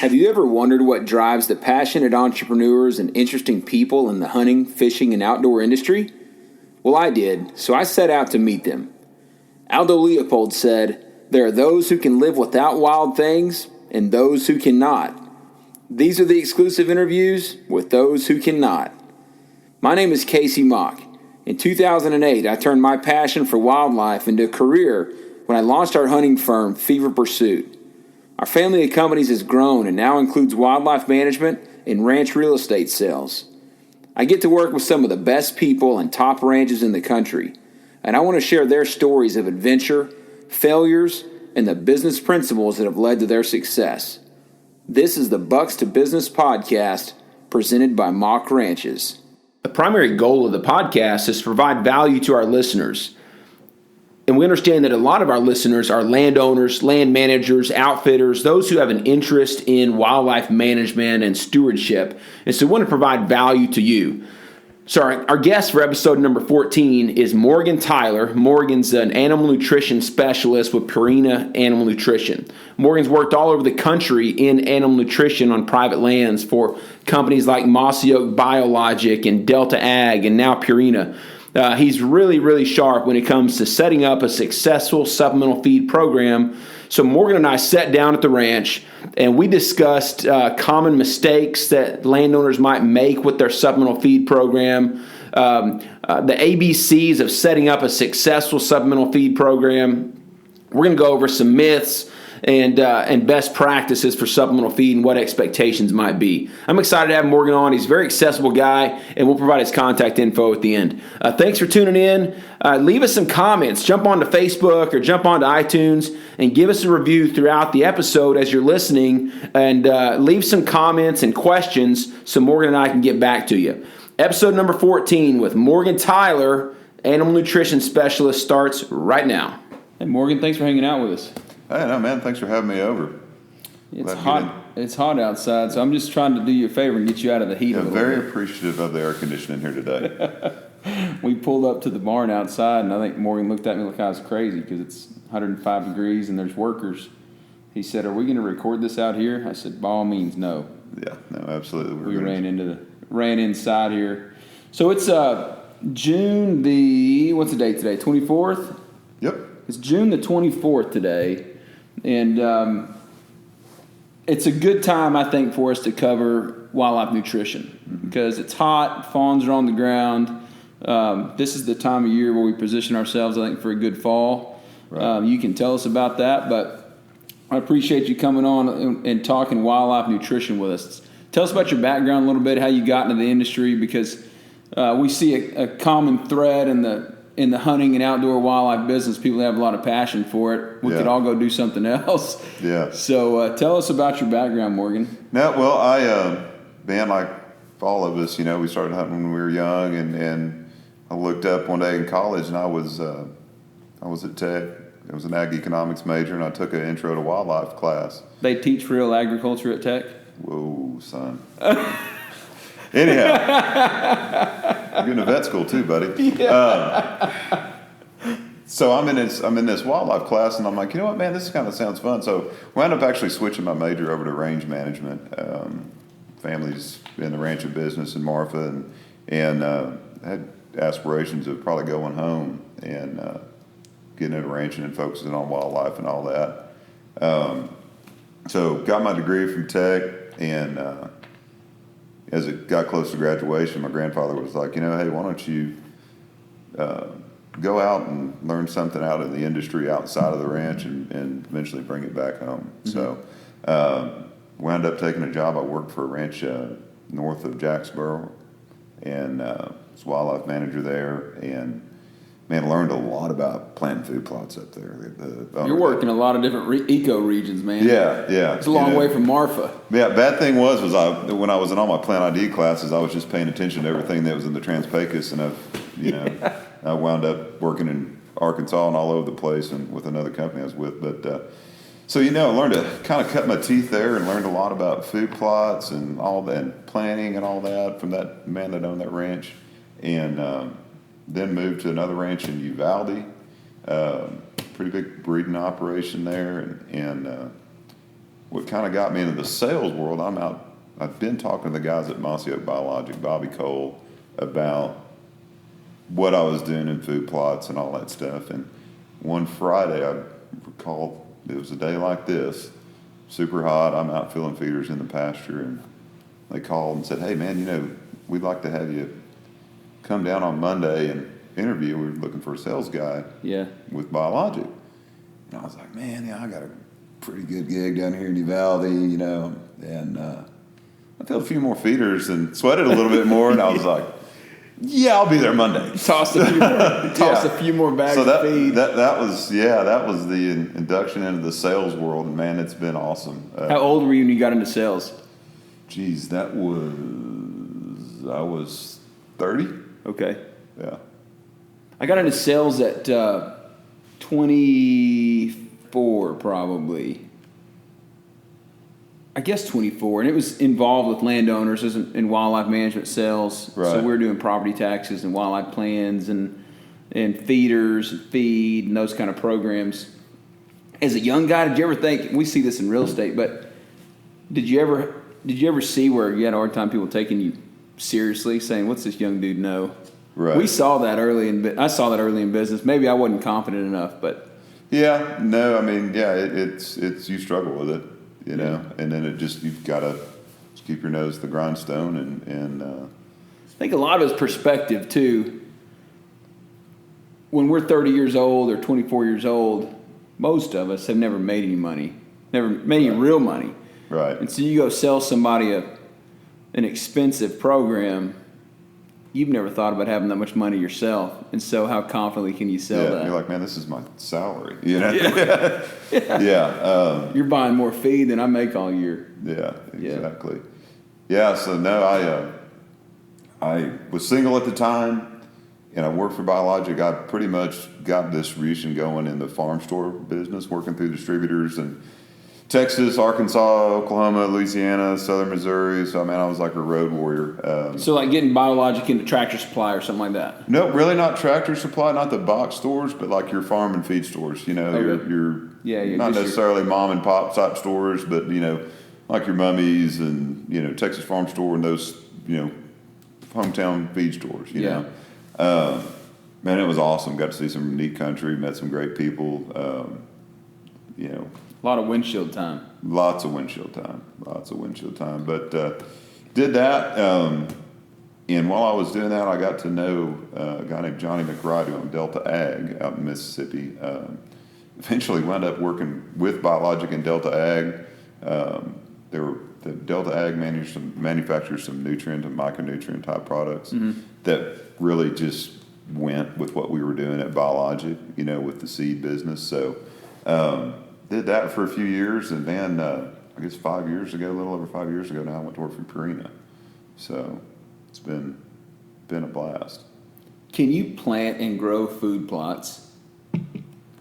Have you ever wondered what drives the passionate entrepreneurs and interesting people in the hunting, fishing, and outdoor industry? Well, I did, so I set out to meet them. Aldo Leopold said, "There are those who can live without wild things and those who cannot. These are the exclusive interviews with those who cannot." My name is Kasey Mock. In 2008, I turned my passion for wildlife into a career when I launched our hunting firm, Fever Pursuit. Our family of companies has grown and now includes wildlife management and ranch real estate sales. I get to work with some of the best people and top ranches in the country, and I want to share their stories of adventure, failures, and the business principles that have led to their success. This is the Bucks to Business podcast presented by Mock Ranches. The primary goal of the podcast is to provide value to our listeners. And we understand that a lot of our listeners are landowners, land managers, outfitters, those who have an interest in wildlife management and stewardship. And so we want to provide value to you. So our guest for episode number 14 is Morgan Tyler. Morgan's an animal nutrition specialist with Purina Animal Nutrition. Morgan's worked all over the country in animal nutrition on private lands for companies like Mossy Oak Biologic and Delta Ag and now Purina. He's really, really sharp when it comes to setting up a successful supplemental feed program. So Morgan and I sat down at the ranch and we discussed common mistakes that landowners might make with their supplemental feed program, the ABCs of setting up a successful supplemental feed program. We're going to go over some myths and best practices for supplemental feed and what expectations might be. I'm excited to have Morgan on. He's a very accessible guy, and we'll provide his contact info at the end. Thanks for tuning in. Leave us some comments. Jump onto Facebook or jump onto iTunes and give us a review throughout the episode as you're listening, and leave some comments and questions so Morgan and I can get back to you. Episode number 14 with Morgan Tyler, Animal Nutrition Specialist, starts right now. Hey, Morgan, thanks for hanging out with us. Hey, no, man, thanks for having me over. It's hot. It's hot outside, so I'm just trying to do you a favor and get you out of the heat a little very bit. Appreciative of the air conditioning here today. We pulled up to the barn outside, and I think Morgan looked at me like I was crazy because it's 105 degrees and there's workers. He said, "Are we going to record this out here?" I said, "By all means, no." Yeah, no, absolutely. We ran inside here. So it's June what's the date today? 24th? Yep. It's June the 24th today. And it's a good time, I think, for us to cover wildlife nutrition because it's hot, fawns are on the ground. This is the time of year where we position ourselves, I think, for a good fall. Right. You can tell us about that, but I appreciate you coming on and talking wildlife nutrition with us. Tell us about your background a little bit, how you got into the industry, because we see a common thread in the hunting and outdoor wildlife business. People have a lot of passion for it. We could all go do something else. Yeah. So tell us about your background, Morgan. No, well, man, like all of us, we started hunting when we were young, and I looked up one day in college, and I was at Tech. I was an ag economics major, and I took an intro to wildlife class. They teach real agriculture at Tech? Whoa, son. Anyhow, you're in a vet school too, buddy. Yeah. So I'm in this wildlife class, and I'm like, you know what, man, this kind of sounds fun. So we wound up actually switching my major over to range management. Family's in the ranching business in Marfa, and had aspirations of probably going home and getting into ranching and focusing on wildlife and all that. So got my degree from Tech, and as it got close to graduation, my grandfather was like, hey, why don't you go out and learn something out in the industry outside of the ranch and eventually bring it back home. Mm-hmm. So wound up taking a job. I worked for a ranch north of Jacksboro and was wildlife manager there, and man, learned a lot about planting food plots up there. You're working a lot of different eco regions, man. Yeah. It's a long way from Marfa. Yeah, bad thing was when I was in all my plant ID classes, I was just paying attention to everything that was in the Trans-Pecos, and I wound up working in Arkansas and all over the place, and with another company I was with. But so I learned to kind of cut my teeth there, and learned a lot about food plots and all that, and planning and all that from that man that owned that ranch, and then moved to another ranch in Uvalde, pretty big breeding operation there, and what kind of got me into the sales world, I've been talking to the guys at Mossy Oak Biologic, Bobby Cole, about what I was doing in food plots and all that stuff. And one Friday, I recall it was a day like this, super hot. I'm out filling feeders in the pasture, and they called and said, "Hey, man, we'd like to have you come down on Monday and interview. We're looking for a sales guy with Biologic." And I was like, "Man, yeah, I got a pretty good gig down here in Uvalde, and I filled a few more feeders and sweated a little bit more." And I was like, "Yeah, I'll be there Monday." Toss a few more bags of feed. That was the induction into the sales world, and man, it's been awesome. How old were you when you got into sales? Geez, I was 30. Okay. Yeah. I got into sales at 24 probably. I guess 24, and it was involved with landowners in wildlife management sales. Right. So we were doing property taxes and wildlife plans and feeders and feed and those kind of programs. As a young guy, did you ever think, we see this in real estate, but did you ever see where you had a hard time people taking you seriously, saying, "What's this young dude know?" Right. I saw that early in business. Maybe I wasn't confident enough, but Yeah, no, I mean, yeah, it's you struggle with it, and then you've got to keep your nose to the grindstone and I think a lot of it's perspective too. When we're 30 years old or 24 years old, most of us have never made any money, never made any real money. right. And so you go sell somebody an expensive program, you've never thought about having that much money yourself. And so how confidently can you sell that? You're like, "Man, this is my salary." Yeah. You're buying more feed than I make all year. Yeah, exactly. Yeah, so no, I was single at the time, and I worked for Biologic. I pretty much got distribution going in the farm store business, working through distributors in Texas, Arkansas, Oklahoma, Louisiana, Southern Missouri. So, I was like a road warrior. So like getting Biologic into Tractor Supply or something like that? No, really not Tractor Supply, not the box stores, but like your farm and feed stores. Your not necessarily mom and pop type stores, but like your Mummies and Texas Farm Store and those hometown feed stores. Man, it was awesome. Got to see some neat country, met some great people. A lot of windshield time. Lots of windshield time. But did that. And while I was doing that, I got to know a guy named Johnny McBride who owned Delta Ag out in Mississippi. Eventually wound up working with Biologic and Delta Ag. The Delta Ag manufactures some nutrient and micronutrient type products that really just went with what we were doing at Biologic, with the seed business. So did that for a few years, and then I guess 5 years ago, a little over 5 years ago now, I went to work for Purina. So it's been a blast. Can you plant and grow food plots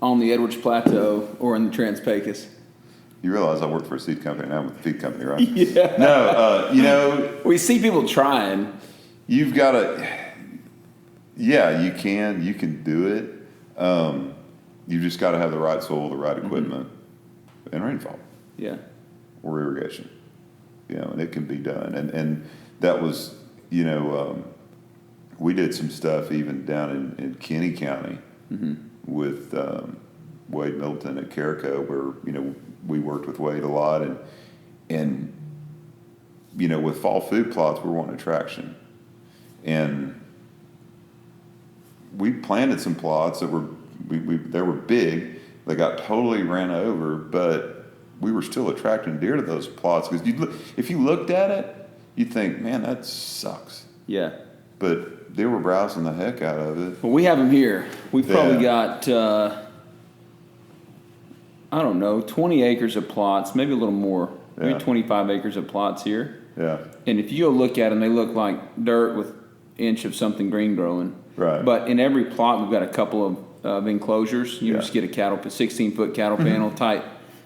on the Edwards Plateau or in the Trans-Pecos? You realize I work for a seed company now with a feed company, right? Yeah. No, we see people trying. You've got to. Yeah, you can do it. You just got to have the right soil, the right equipment, and rainfall. Yeah. Or irrigation. And it can be done. And that was, we did some stuff even down in Kenny County with Wade Middleton at Carico, where, we worked with Wade a lot. And with fall food plots, we're wanting traction. And we planted some plots that were they were big. They got totally ran over, but we were still attracting deer to those plots because if you looked at it, you'd think, "Man, that sucks." Yeah. But they were browsing the heck out of it. Well, we have them here. We've probably got 20 acres of plots, maybe a little more, maybe 25 acres of plots here. Yeah. And if you go look at them, they look like dirt with inch of something green growing. Right. But in every plot, we've got a couple of enclosures. You just get a 16-foot cattle panel tight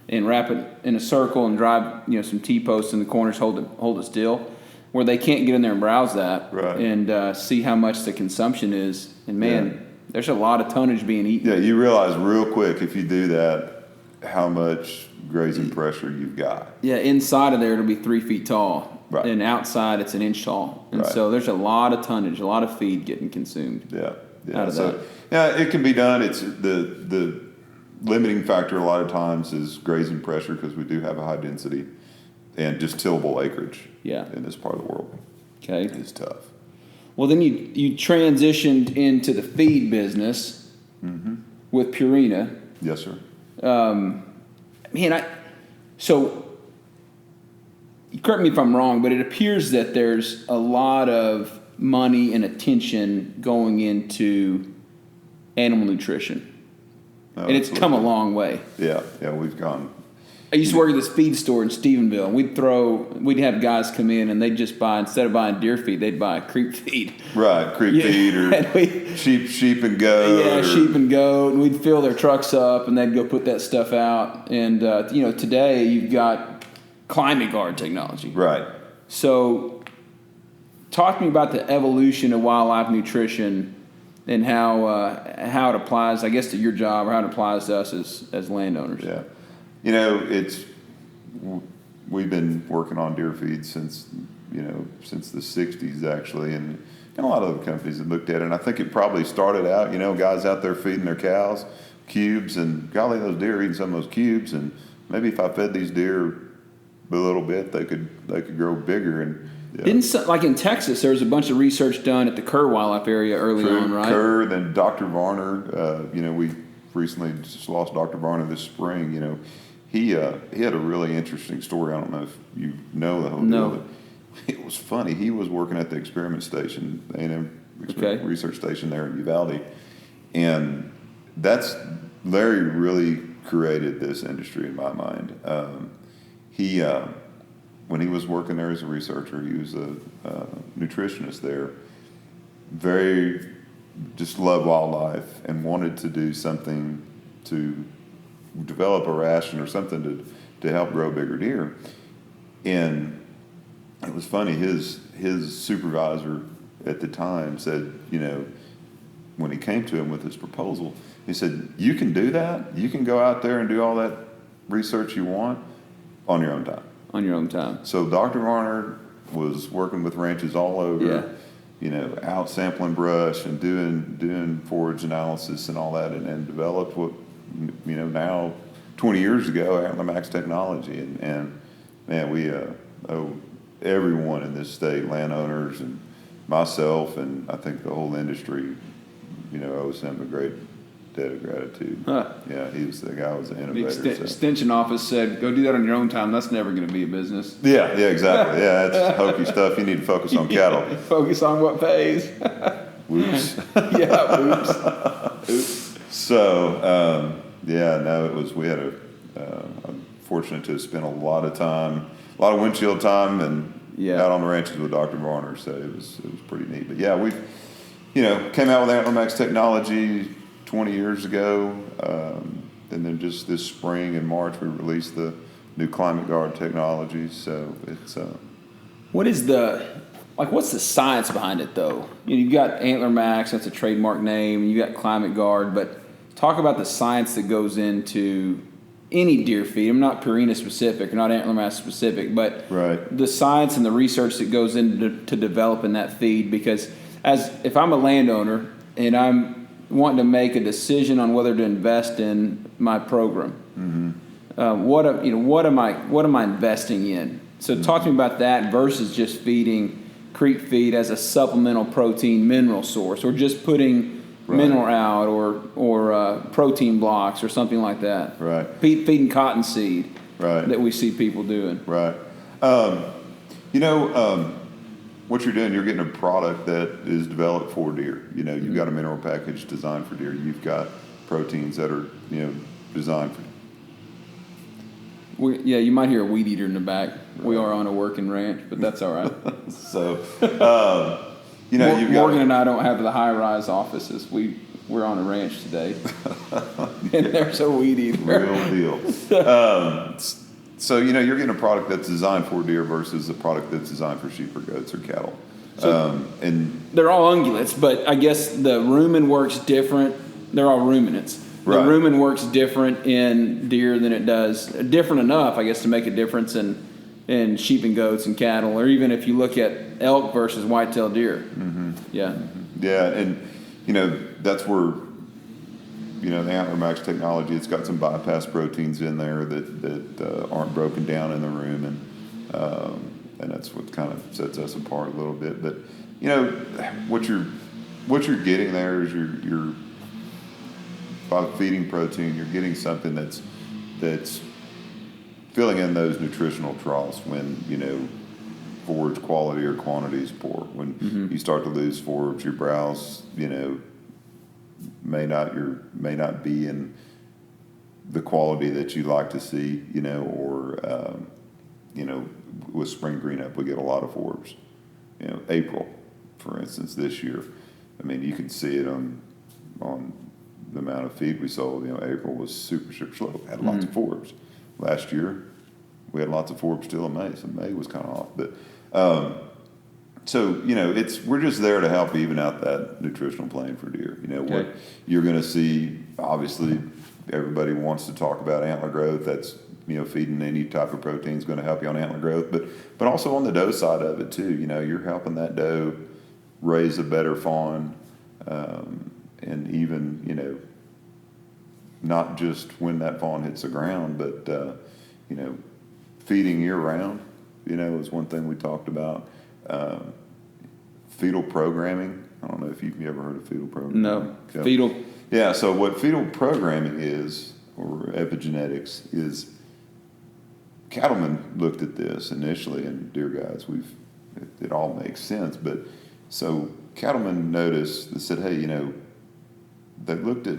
and wrap it in a circle and drive some T-posts in the corners, hold it still, where they can't get in there and browse that and see how much the consumption is. And man, there's a lot of tonnage being eaten. Yeah, you realize real quick if you do that how much grazing pressure you've got. Yeah, inside of there it'll be 3 feet tall, right. And outside it's an inch tall, and right. so there's a lot of tonnage, a lot of feed getting consumed. Yeah, out of so, that. Yeah, it can be done. It's the limiting factor a lot of times is grazing pressure because we do have a high density and just tillable acreage. Yeah. In this part of the world. Okay, it's tough. Well, then you transitioned into the feed business with Purina. Yes, sir. So correct me if I'm wrong, but it appears that there's a lot of money and attention going into animal nutrition. Oh, and it's come a long way. Yeah, we've gone. I used to work at this feed store in Stephenville, and we'd have guys come in and they'd just buy, instead of buying deer feed, they'd buy creep feed. Right, creep feed or sheep and goat. Yeah, sheep and goat, and we'd fill their trucks up and they'd go put that stuff out. And, today you've got climate guard technology. Right. So talk to me about the evolution of wildlife nutrition and how it applies, I guess, to your job or how it applies to us as landowners. Yeah. We've been working on deer feed since the 60s actually, and a lot of other companies have looked at it, and I think it probably started out, guys out there feeding their cows cubes, and golly, those deer are eating some of those cubes, and maybe if I fed these deer a little bit, they could grow bigger. And like in Texas, there was a bunch of research done at the Kerr Wildlife Area early on, right? Kerr, then Dr. Varner, we recently just lost Dr. Varner this spring. He had a really interesting story. I don't know if you know the whole deal, but it was funny. He was working at the experiment station, A&M research station there in Uvalde, and that's Larry really created this industry in my mind. When he was working there as a researcher, he was a nutritionist there. Very just loved wildlife and wanted to do something to develop a ration or something to help grow bigger deer. And it was funny, his supervisor at the time said, when he came to him with his proposal, he said, you can do that? You can go out there and do all that research you want on your own time. On your own time. So Dr. Varner was working with ranches all over, out sampling brush and doing forage analysis and all that, and developed what, now 20 years ago, Antler Max technology. And man, we owe everyone in this state, landowners and myself, and I think the whole industry, owes him a great debt of gratitude. Huh. Yeah, the guy was an innovator. The extension office said, go do that on your own time. That's never going to be a business. Yeah, exactly. Yeah, that's hokey stuff. You need to focus on cattle. Focus on what pays. Whoops. Oops. So, we had I'm fortunate to spend a lot of windshield time and out on the ranches with Dr. Varner, so it was pretty neat. But yeah, we came out with Antler Max technology 20 years ago, and then just this spring in March we released the new climate guard technology. So it's what's the science behind it though? You've got Antler Max, that's a trademark name, and you got climate guard, but talk about the science that goes into any deer feed. I'm not Purina specific or not Antler Max specific, but the science and the research that goes into developing that feed, because if I'm a landowner and I'm wanting to make a decision on whether to invest in my program, what am I investing in? So talk to me about that versus just feeding creep feed as a supplemental protein mineral source, or just putting mineral out or protein blocks or something like that. Right. Feeding cottonseed. Right. That we see people doing. Right. What you're doing, you're getting a product that is developed for deer. You've got a mineral package designed for deer. You've got proteins that are, designed for. You might hear a weed eater in the back. Right. We are on a working ranch, but that's all right. So, Morgan and I don't have the high-rise offices. We're on a ranch today, and there's a weed eater. Real deal. So, you're getting a product that's designed for deer versus a product that's designed for sheep or goats or cattle. And they're all ungulates, but I guess the rumen works different. They're all ruminants. The rumen works different in deer than it does, different enough, I guess, to make a difference in sheep and goats and cattle, or even if you look at elk versus whitetail deer. Mm-hmm. Yeah. Mm-hmm. Yeah, and, that's where, the Antler Max technology, it's got some bypass proteins in there that aren't broken down in the rumen, and that's what kind of sets us apart a little bit. But, what you're getting there is you're by feeding protein, you're getting something that's filling in those nutritional troughs when, forage quality or quantity is poor. When you start to lose forage, your browse, may not be in the quality that you like to see, or with spring green up, we get a lot of forage. April, for instance, this year, I mean, you can see it on the amount of feed we sold. April was super slow. Had lots of forage. Last year, we had lots of forage still in May, so May was kind of off. But so we're just there to help even out that nutritional plane for deer. What you're going to see. Obviously, everybody wants to talk about antler growth. That's feeding any type of protein is going to help you on antler growth, but also on the doe side of it too. You're helping that doe raise a better fawn, and even not just when that fawn hits the ground, but feeding year round. Is one thing we talked about. Fetal programming. I don't know if you've ever heard of fetal programming. No, fetal. Yeah. So what fetal programming is, or epigenetics, is. Cattlemen looked at this initially, and deer guys, it all makes sense. But so cattlemen noticed, they said, hey, they looked at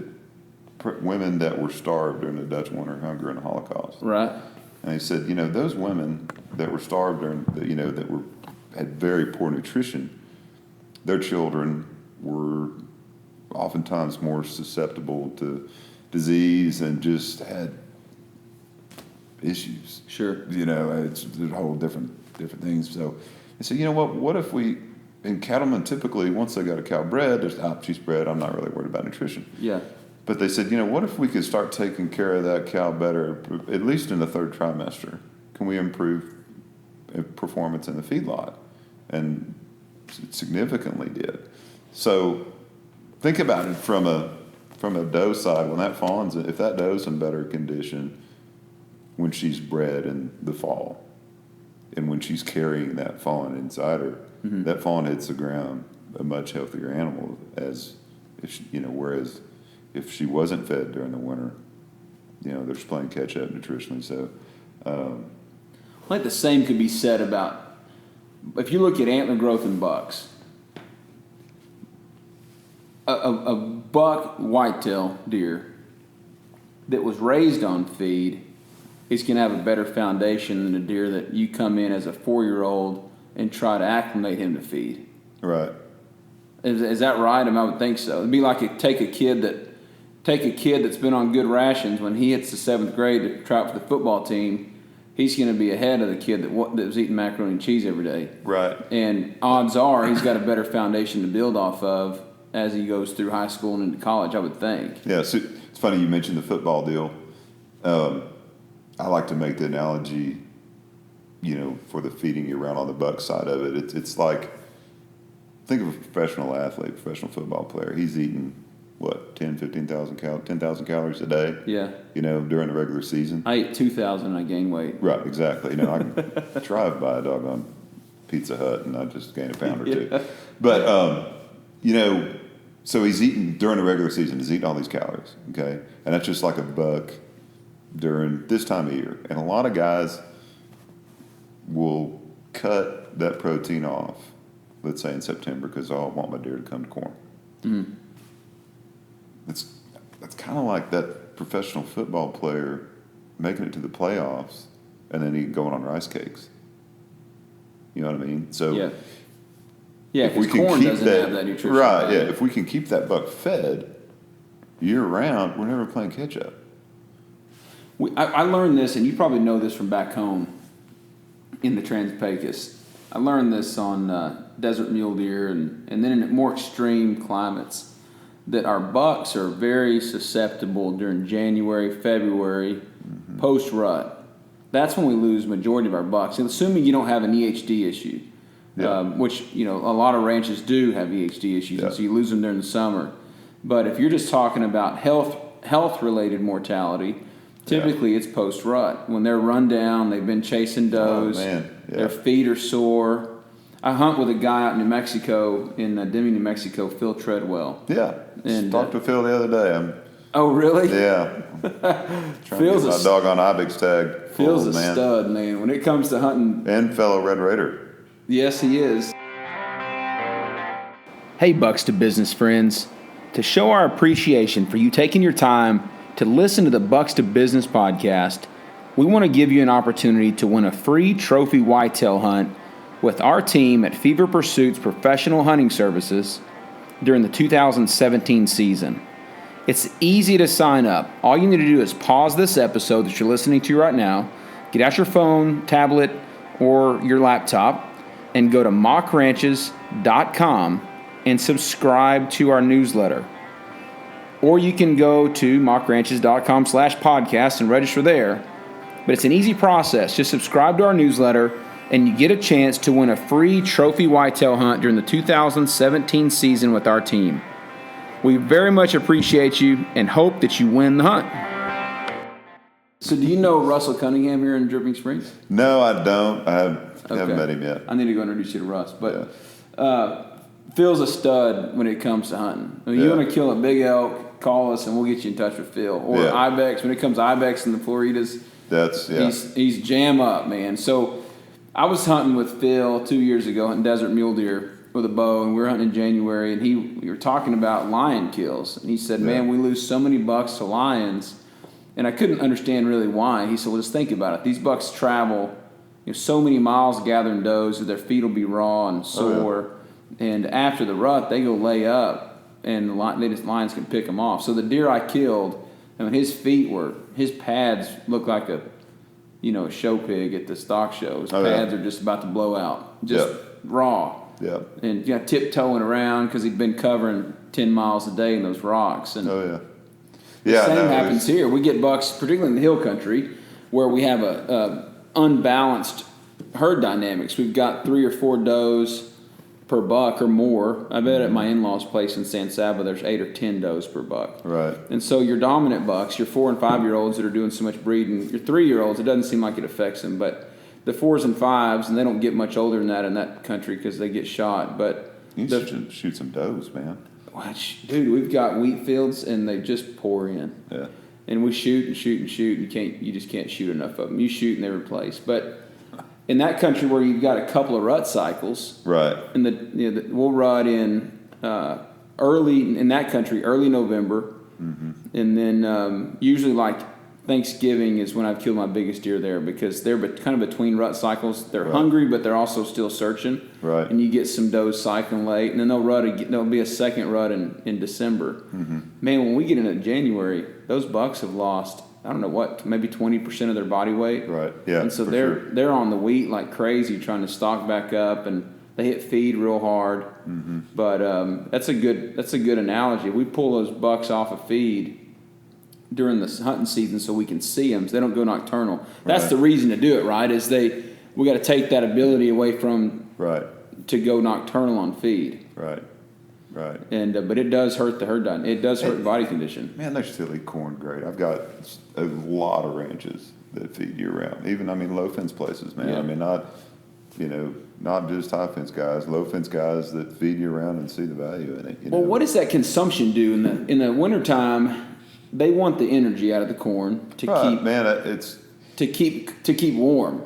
women that were starved during the Dutch winter hunger and the Holocaust. Right. And they said, those women that were starved during, had very poor nutrition, their children were oftentimes more susceptible to disease and just had issues. Sure. It's a whole different things. So they said, what if we, and cattlemen typically, once they got a cow bred, she's bred, I'm not really worried about nutrition. Yeah. But they said, what if we could start taking care of that cow better, at least in the third trimester? Can we improve performance in the feedlot? And it significantly did. So think about it from a doe side. When that fawn's, if that doe's in better condition when she's bred in the fall, and when she's carrying that fawn inside her, that fawn hits the ground a much healthier animal. As if whereas if she wasn't fed during the winter, they're just playing catch up nutritionally. So, I think the same could be said about if you look at antler growth in bucks. A buck whitetail deer that was raised on feed is going to have a better foundation than a deer that you come in as a 4-year-old and try to acclimate him to feed. Right. Is that right? I would think so. It'd be like take a kid that's been on good rations. When he hits the 7th grade to try out for the football team, he's going to be ahead of the kid that was eating macaroni and cheese every day. Right. And odds are he's got a better foundation to build off of as he goes through high school and into college, I would think. Yeah, so it's funny you mentioned the football deal. I like to make the analogy, for the feeding you around on the buck side of it. It's like, think of a professional athlete, professional football player. He's eating, 10,000 calories a day? Yeah. During the regular season. I ate 2,000 and I gained weight. Right, exactly. I can drive by a doggone Pizza Hut and I just gain a pound or two. But, so he's eating, during the regular season, he's eating all these calories, okay? And that's just like a buck during this time of year. And a lot of guys will cut that protein off, let's say in September, because I want my deer to come to corn. Mm-hmm. That's kind of like that professional football player making it to the playoffs and then going on rice cakes. You know what I mean? So yeah, because corn doesn't have that nutrition. Right, yeah. If we can keep that buck fed year round, we're never playing catch up. I learned this, and you probably know this from back home in the Trans-Pecos. I learned this on desert mule deer and then in more extreme climates. that our bucks are very susceptible during January, February, post-rut. That's when we lose majority of our bucks, and assuming you don't have an EHD issue, which a lot of ranches do have EHD issues, and so you lose them during the summer. But if you're just talking about health-related mortality, typically it's post-rut. When they're run down, they've been chasing does, their feet are sore. I hunt with a guy out in New Mexico, in Deming, New Mexico, Phil Treadwell. Yeah, and talked to Phil the other day. Oh, really? Yeah. Phil's my dog on Ibex tag. Phil's a stud, man. When it comes to hunting. And fellow Red Raider. Yes, he is. Hey, Bucks to Business friends. To show our appreciation for you taking your time to listen to the Bucks to Business podcast, we want to give you an opportunity to win a free trophy whitetail hunt with our team at Fever Pursuit's Professional Hunting Services during the 2017 season. It's easy to sign up. All you need to do is pause this episode that you're listening to right now, get out your phone, tablet, or your laptop, and go to mockranches.com and subscribe to our newsletter. Or you can go to mockranches.com/podcast and register there. But it's an easy process. Just subscribe to our newsletter, and you get a chance to win a free trophy whitetail hunt during the 2017 season with our team. We very much appreciate you and hope that you win the hunt. So do you know Russell Cunningham here in Dripping Springs? No, I don't. I haven't met him yet. I need to go introduce you to Russ. But Phil's a stud when it comes to hunting. I mean, you want to kill a big elk, call us and we'll get you in touch with Phil. Or Ibex. When it comes to Ibex in the Floridas, he's jam up, man. So I was hunting with Phil 2 years ago, hunting desert mule deer with a bow, and we were hunting in January, and we were talking about lion kills. And he said, man, we lose so many bucks to lions. And I couldn't understand really why. He said, well, just think about it. These bucks travel so many miles gathering does that their feet will be raw and sore. And after the rut, they go lay up, and lions can pick them off. So the deer I killed, I mean, his pads look like a show pig at the stock show. His pads are just about to blow out, raw. Yeah. And tiptoeing around because he'd been covering 10 miles a day in those rocks. And the same happens here. We get bucks, particularly in the hill country, where we have a unbalanced herd dynamics. We've got 3 or 4 does per buck or more. I bet at my in-laws' place in San Saba, there's 8 or 10 does per buck. Right. And so your dominant bucks, your 4 and 5-year-olds that are doing so much breeding, your 3-year-olds, it doesn't seem like it affects them, but the 4s and 5s, and they don't get much older than that in that country because they get shot. But you should shoot some does, man. Dude, we've got wheat fields and they just pour in. Yeah. And we shoot and shoot and shoot, and you just can't shoot enough of them. You shoot and they replace. But in that country where you've got a couple of rut cycles, right? And we'll rut in early in that country, early November, and then usually like Thanksgiving is when I've killed my biggest deer there because they're kind of between rut cycles. They're hungry, but they're also still searching. Right. And you get some does cycling late, and then there'll be a second rut in December. Man, when we get into January, those bucks have lost, I don't know what, maybe 20% of their body weight. Right. Yeah. And so they're on the wheat like crazy, trying to stock back up, and they hit feed real hard. But that's a good analogy. We pull those bucks off of feed during the hunting season so we can see them, so they don't go nocturnal. That's the reason to do it, right? Is we got to take that ability away from to go nocturnal on feed. Right. Right. And but it does hurt the herd dynamic. It does hurt the body condition. Man, they still eat corn great. I've got a lot of ranches that feed year round. Even low fence places, man. Yeah. I mean, not just high fence guys, low fence guys that feed year round and see the value in it. Well, what does that consumption do in the wintertime? They want the energy out of the corn to keep warm,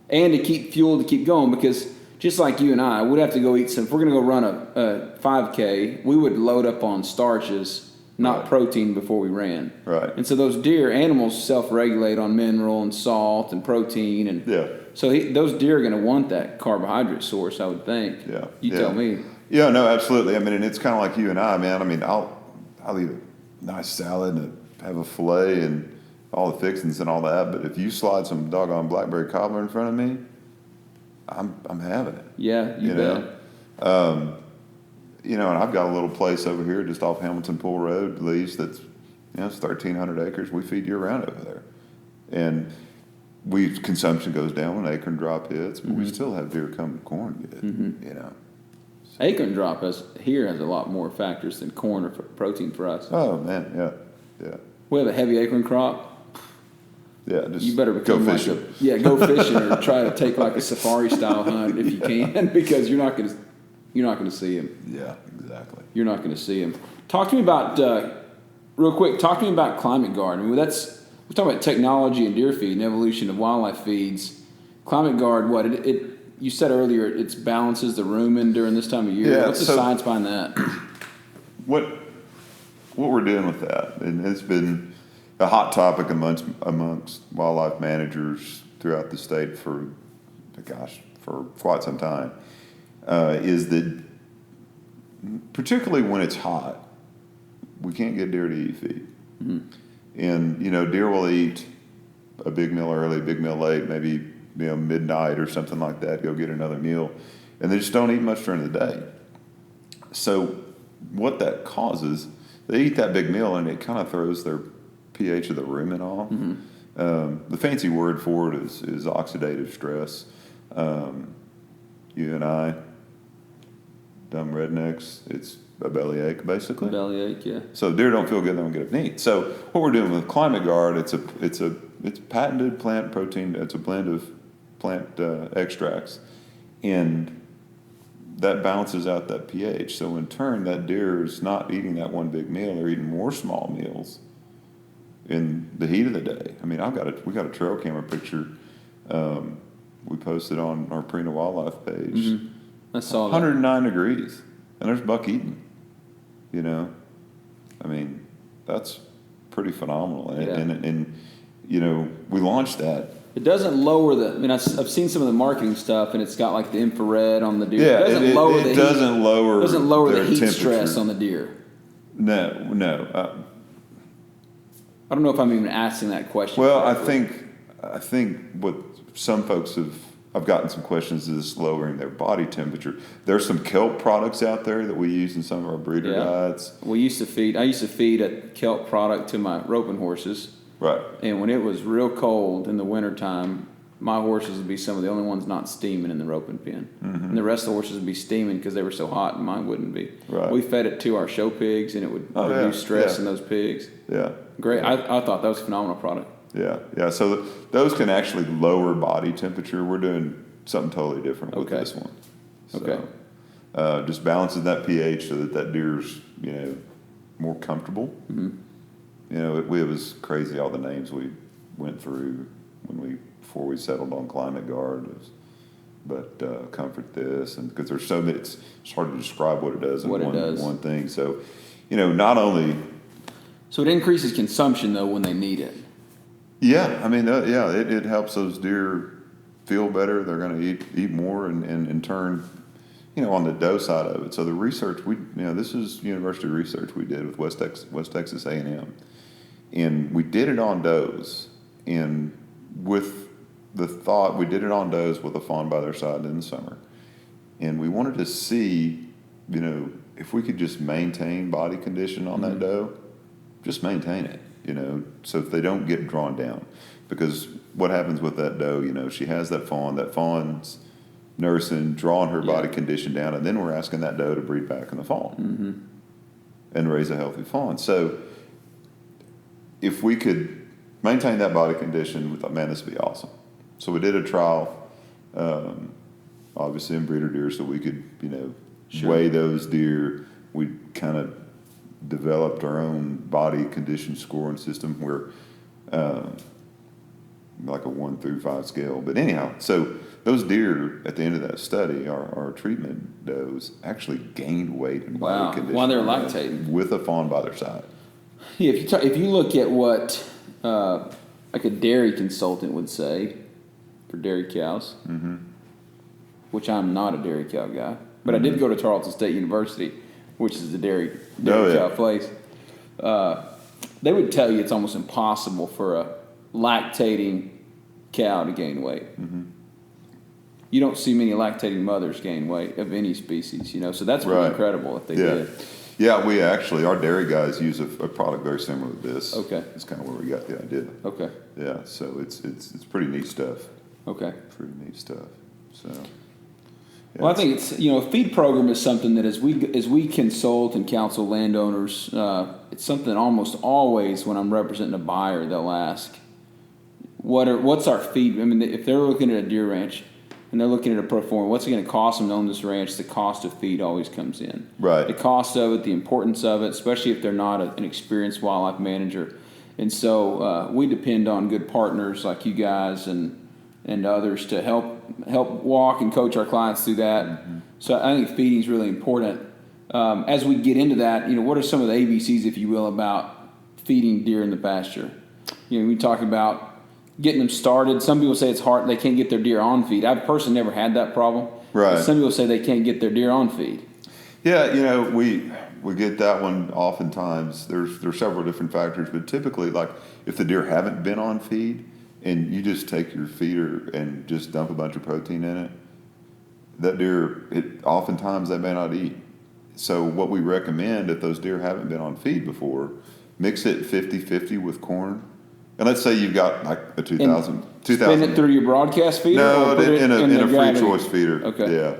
and to keep fuel to keep going. Because just like you and I, we'd have to go eat some. If we're going to go run a 5K, we would load up on starches, not protein, before we ran. Right. And so those animals self-regulate on mineral and salt and protein, and so those deer are going to want that carbohydrate source, I would think. Yeah. You tell me. Yeah. No, absolutely. I mean, and it's kind of like you and I, man. I mean, I'll eat a nice salad and have a filet and all the fixings and all that, but if you slide some doggone blackberry cobbler in front of me, I'm having it. Yeah, you bet. and I've got a little place over here just off Hamilton Pool Road, lease that's, it's 1,300 acres. We feed year round over there. And consumption goes down when acorn drop hits, but we still have deer come to corn good, Acorn drop has a lot more factors than corn or protein for us. Oh, man, yeah. We have a heavy acorn crop. Yeah, just you better become go fishing. Go fishing or try to take like a safari style hunt if you can, because you're not going to see him. Yeah, exactly. You're not going to see him. Talk to me about real quick. Talk to me about Climate Guard. I mean, we're talking about technology and deer feed and evolution of wildlife feeds. Climate Guard, what you said earlier, it balances the rumen during this time of year. Yeah, What's the science behind that? What we're doing with that, and it's been a hot topic amongst wildlife managers throughout the state for quite some time, is that particularly when it's hot, we can't get deer to eat feed. And, deer will eat a big meal early, big meal late, maybe, midnight or something like that, go get another meal. And they just don't eat much during the day. So what that causes, they eat that big meal and it kind of throws their pH of the rumen off. The fancy word for it is oxidative stress. You and I, dumb rednecks, it's a bellyache, basically. Bellyache, yeah. So deer don't feel good; they don't get up and eat. So what we're doing with Climate Guard, it's patented plant protein. It's a blend of plant extracts, and that balances out that pH. So in turn, that deer is not eating that one big meal; they're eating more small meals in the heat of the day. I mean, we got a trail camera picture we posted on our Purina Wildlife page. I saw 109 degrees, and there's buck eating. I mean, that's pretty phenomenal. And we launched that. It doesn't lower I've seen some of the marketing stuff, and it's got like the infrared on the deer. Yeah, it doesn't lower the heat temperature. Stress on the deer. No. I don't know if I'm even asking that question. Well, correctly. I think what some folks I've gotten some questions is lowering their body temperature. There's some kelp products out there that we use in some of our breeder diets. I used to feed a kelp product to my roping horses. Right. And when it was real cold in the wintertime, my horses would be some of the only ones not steaming in the roping pen. And the rest of the horses would be steaming because they were so hot, and mine wouldn't be. Right. We fed it to our show pigs, and it would reduce stress in those pigs. Yeah. Great. I thought that was a phenomenal product. Yeah. So those can actually lower body temperature. We're doing something totally different with this one. So, just balancing that pH so that deer's more comfortable. It was crazy all the names we went through before we settled on Climate Guard. But Comfort This, and because there's so many, it's hard to describe what it does in one thing. So, not only. So it increases consumption though when they need it. Yeah, I mean, it helps those deer feel better. They're going to eat more, and in turn, on the doe side of it. So the research this is university research we did with West Texas A&M, and we did it on does, and with the thought we did it on does with a fawn by their side in the summer, and we wanted to see, if we could just maintain body condition on that doe, just maintain it. So if they don't get drawn down. Because what happens with that doe, she has that fawn's nursing, drawing her body condition down, and then we're asking that doe to breed back in the fawn and raise a healthy fawn. So if we could maintain that body condition, we thought, man, this would be awesome. So we did a trial, obviously in breeder deer, so we could, weigh those deer. We kind of developed our own body condition scoring system where like a 1 through 5 scale. But anyhow, so those deer at the end of that study, our treatment does actually gained weight and body condition while they're lactating with a fawn by their side. Yeah, if you look at what like a dairy consultant would say for dairy cows, which I'm not a dairy cow guy, but I did go to Tarleton State University, which is the dairy cow place. They would tell you it's almost impossible for a lactating cow to gain weight. you don't see many lactating mothers gain weight of any species, so that's pretty incredible if they did. Yeah, we actually, our dairy guys use a product very similar to this. Okay. It's kind of where we got the idea. Okay. Yeah, so it's pretty neat stuff. Okay. Pretty neat stuff. So. Yeah, well, I think it's a feed program is something that as we consult and counsel landowners, it's something almost always when I'm representing a buyer, they'll ask, what's our feed? I mean, if they're looking at a deer ranch and they're looking at a pro forma, what's it going to cost them to own this ranch? The cost of feed always comes in. Right. The cost of it, the importance of it, especially if they're not an experienced wildlife manager. And so we depend on good partners like you guys and others to help walk and coach our clients through that. Mm-hmm. So I think feeding is really important. As we get into that, what are some of the ABCs, if you will, about feeding deer in the pasture? We talk about getting them started. Some people say it's hard; they can't get their deer on feed. I've personally never had that problem. Right. Some people say they can't get their deer on feed. Yeah, we get that one oftentimes. There's several different factors, but typically, like if the deer haven't been on feed, and you just take your feeder and just dump a bunch of protein in it, that deer, oftentimes they may not eat. So what we recommend, if those deer haven't been on feed before, mix it 50-50 with corn. And let's say you've got like a 2,000. Spin it through your broadcast feeder? No, in a free choice feeder. Okay. Yeah.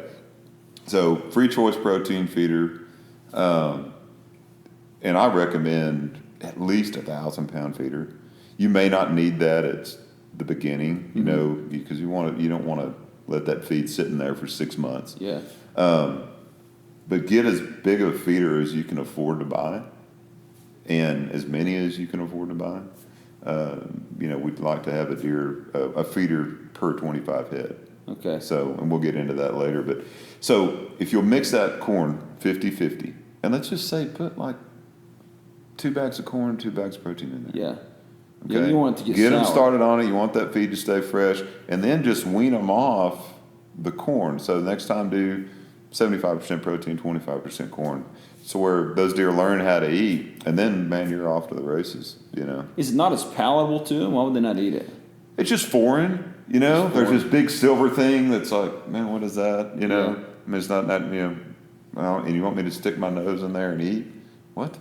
So free choice protein feeder. And I recommend at least 1,000-pound feeder. You may not need that at the beginning, because you don't want to let that feed sitting there for 6 months. Yeah. But get as big of a feeder as you can afford to buy, and as many as you can afford to buy. We'd like to have a feeder per 25 head. Okay. So, and we'll get into that later. But so if you'll mix that corn 50-50, and let's just say put like 2 bags of corn, 2 bags of protein in there. Yeah. Okay. Yeah, you want it to get them started on it. You want that feed to stay fresh, and then just wean them off the corn. So the next time, do 75% protein, 25% corn. So where those deer learn how to eat, and then man, you're off to the races. Is it not as palatable to them? Why would they not eat it? It's just foreign. There's this big silver thing that's like, man, what is that? I mean, it's not that. Well, and you want me to stick my nose in there and eat? What?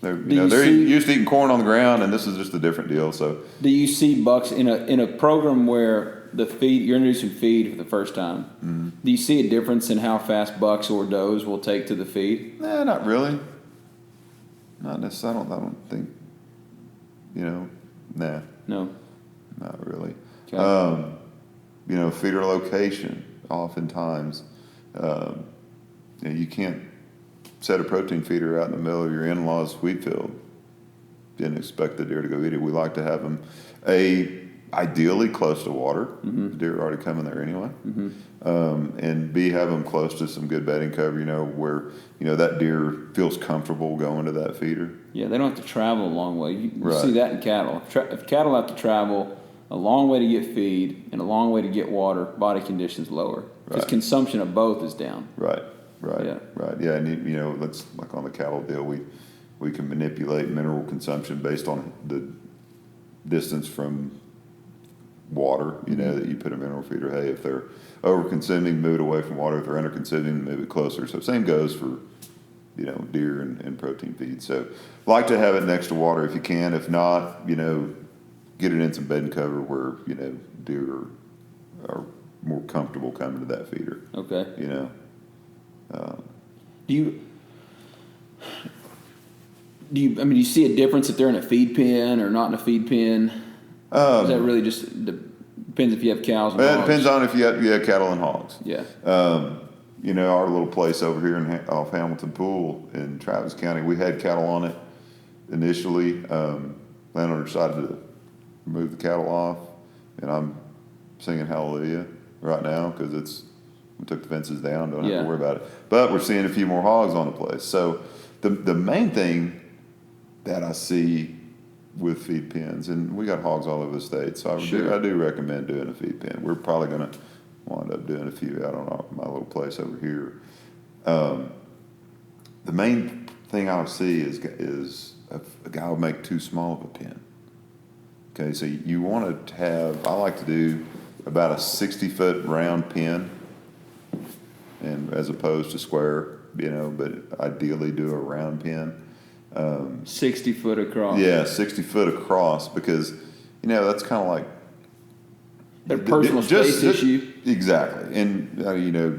They're used to eating corn on the ground, and this is just a different deal. So, do you see bucks in a program where you're introducing feed for the first time? Mm-hmm. Do you see a difference in how fast bucks or does will take to the feed? Nah, not really. Not necessarily. I don't think. Nah. No. Not really. Okay. Feeder location. Oftentimes, you can't set a protein feeder out in the middle of your in-laws' wheat field. Didn't expect the deer to go eat it. We like to have them, ideally close to water. Mm-hmm. The deer are already coming there anyway. Mm-hmm. And B, have them close to some good bedding cover, where, that deer feels comfortable going to that feeder. Yeah, they don't have to travel a long way. You see that in cattle. If cattle have to travel a long way to get feed and a long way to get water, body conditions lower. Because consumption of both is down. Right. Yeah, and let's like on the cattle deal, we can manipulate mineral consumption based on the distance from water. That you put a mineral feeder. Hey, if they're over consuming, move it away from water. If they're under consuming, move it closer. So same goes for deer and protein feed. So like to have it next to water if you can. If not, get it in some bed and cover where deer are more comfortable coming to that feeder. Okay. Do you see a difference if they're in a feed pen or not in a feed pen? Is that really just depends if you have cows and hogs? It depends on if you have cattle and hogs. Yeah. Our little place over here off Hamilton Pool in Travis County, we had cattle on it initially. Landowner decided to move the cattle off, and I'm singing hallelujah right now because we took the fences down, don't have to worry about it. But we're seeing a few more hogs on the place. So the main thing that I see with feed pens, and we got hogs all over the state, so I do recommend doing a feed pen. We're probably going to wind up doing a few out on my little place over here. The main thing I see is a guy will make too small of a pen. Okay, so you want to have, I like to do about a 60-foot round pen, and as opposed to square, but ideally do a round pen. 60 foot across. Yeah, 60 foot across, because that's kind of like a personal space issue. Exactly, and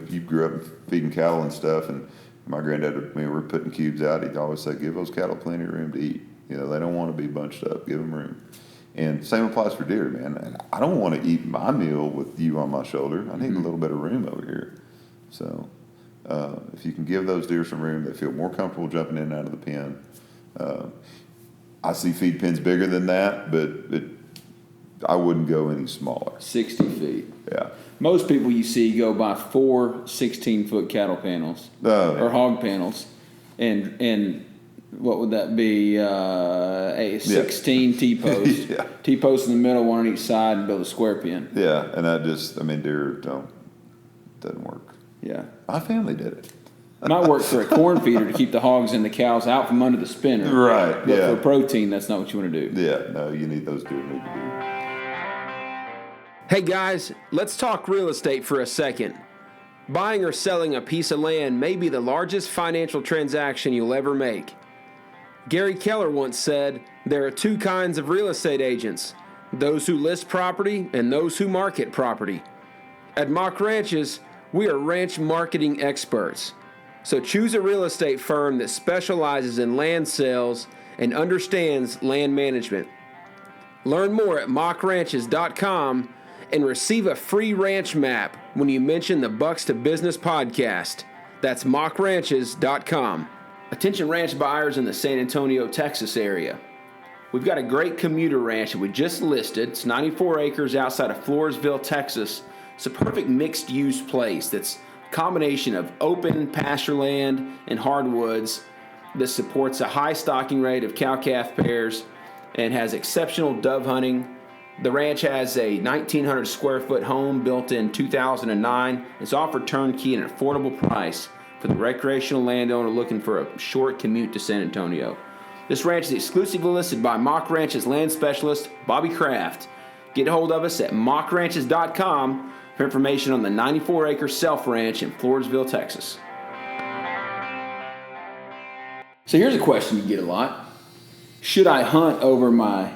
you grew up feeding cattle and stuff, and my granddad, we were putting cubes out. He'd always say, "Give those cattle plenty of room to eat. They don't want to be bunched up. Give them room." And same applies for deer, man. And I don't want to eat my meal with you on my shoulder. I need a little bit of room over here. So if you can give those deer some room, they feel more comfortable jumping in and out of the pen. I see feed pens bigger than that, but I wouldn't go any smaller. 60 feet. Yeah. Most people you see go by 4 16-foot cattle panels or hog panels, and what would that be? A 16 T-post. Yeah. T-post in the middle, one on each side, and build a square pen. Yeah, and deer doesn't work. Yeah. My family did it. Might work for a corn feeder to keep the hogs and the cows out from under the spinner. Right, But yeah. for protein, that's not what you want to do. Yeah, no, you need those deer need to be. Hey guys, let's talk real estate for a second. Buying or selling a piece of land may be the largest financial transaction you'll ever make. Gary Keller once said, there are two kinds of real estate agents, those who list property and those who market property. At Mock Ranches, we are ranch marketing experts. So choose a real estate firm that specializes in land sales and understands land management. Learn more at mockranches.com and receive a free ranch map when you mention the Bucks to Business podcast. That's mockranches.com. Attention ranch buyers in the San Antonio, Texas area. We've got a great commuter ranch that we just listed. It's 94 acres outside of Floresville, Texas. It's a perfect mixed-use place that's a combination of open pasture land and hardwoods that supports a high stocking rate of cow-calf pairs and has exceptional dove hunting. The ranch has a 1,900 square foot home built in 2009. It's offered turnkey at an affordable price for the recreational landowner looking for a short commute to San Antonio. This ranch is exclusively listed by Mock Ranches land specialist Bobby Kraft. Get a hold of us at mockranches.com for information on the 94-acre self ranch in Floresville, Texas. So here's a question you get a lot. Should I hunt over my